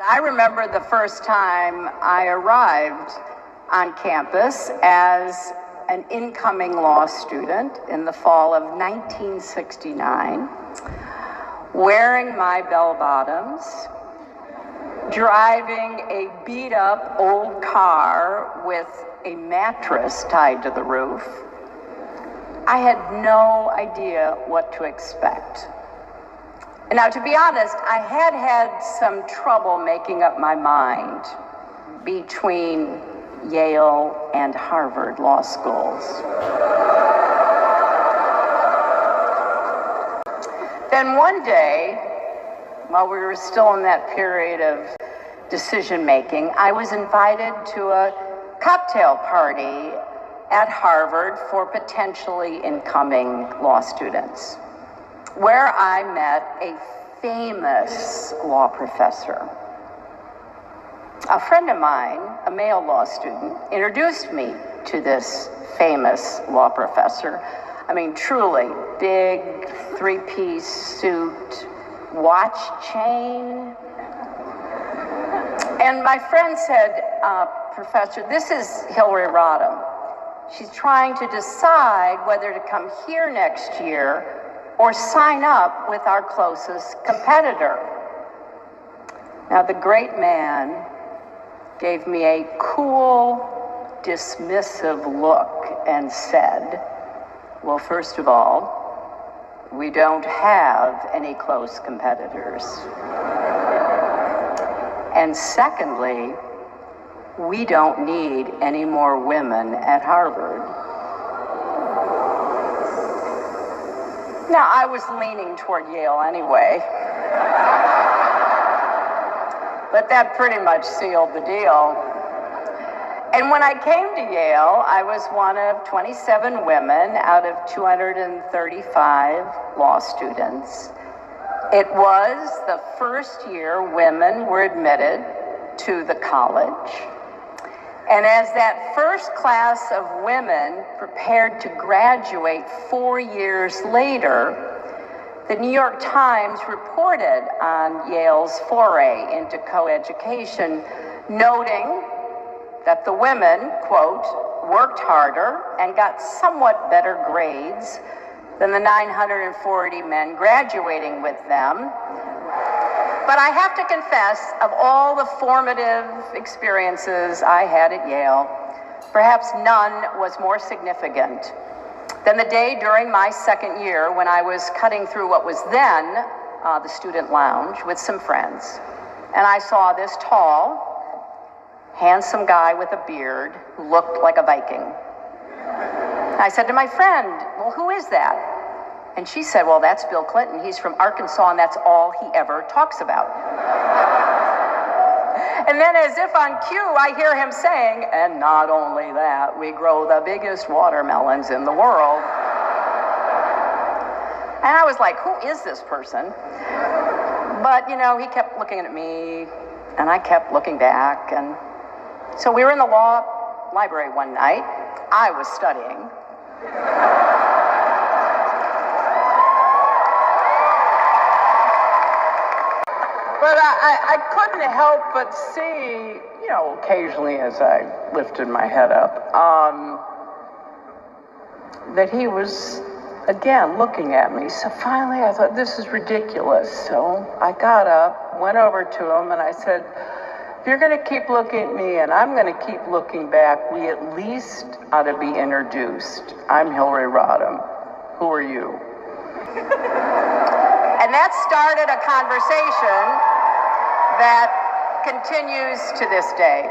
I remember the first time I arrived on campus as an incoming law student in the fall of 1969, wearing my bell-bottoms, driving a beat-up old car with a mattress tied to the roof. I had no idea what to expect. Now, to be honest, I had some trouble making up my mind between Yale and Harvard law schools. Then one day, while we were still in that period of decision-making, I was invited to a cocktail party at Harvard for potentially incoming law students, where I met a famous law professor. A friend of mine, a male law student, introduced me to this famous law professor. I mean, truly, big three-piece suit, watch chain. And my friend said, Professor, this is Hillary Rodham. She's trying to decide whether to come here next year or sign up with our closest competitor. Now, the great man gave me a cool, dismissive look and said, well, first of all, we don't have any close competitors. And secondly, we don't need any more women at Harvard. Now, I was leaning toward Yale anyway, but that pretty much sealed the deal. And when I came to Yale, I was one of 27 women out of 235 law students. It was the first year women were admitted to the college. And as that first class of women prepared to graduate 4 years later, the New York Times reported on Yale's foray into co-education, noting that the women, quote, worked harder and got somewhat better grades than the 940 men graduating with them. But I have to confess, of all the formative experiences I had at Yale, perhaps none was more significant than the day during my second year when I was cutting through what was then the student lounge with some friends. And I saw this tall, handsome guy with a beard who looked like a Viking. And I said to my friend, well, who is that? And she said, well, that's Bill Clinton. He's from Arkansas, and that's all he ever talks about. And then as if on cue, I hear him saying, and not only that, we grow the biggest watermelons in the world. And I was like, who is this person? But, you know, he kept looking at me, and I kept looking back. And so we were in the law library one night. I was studying. But I couldn't help but see, you know, occasionally as I lifted my head up, that he was, again, looking at me. So finally I thought, this is ridiculous. So I got up, went over to him, and I said, if you're going to keep looking at me and I'm going to keep looking back, we at least ought to be introduced. I'm Hillary Rodham. Who are you? And that started a conversation that continues to this day.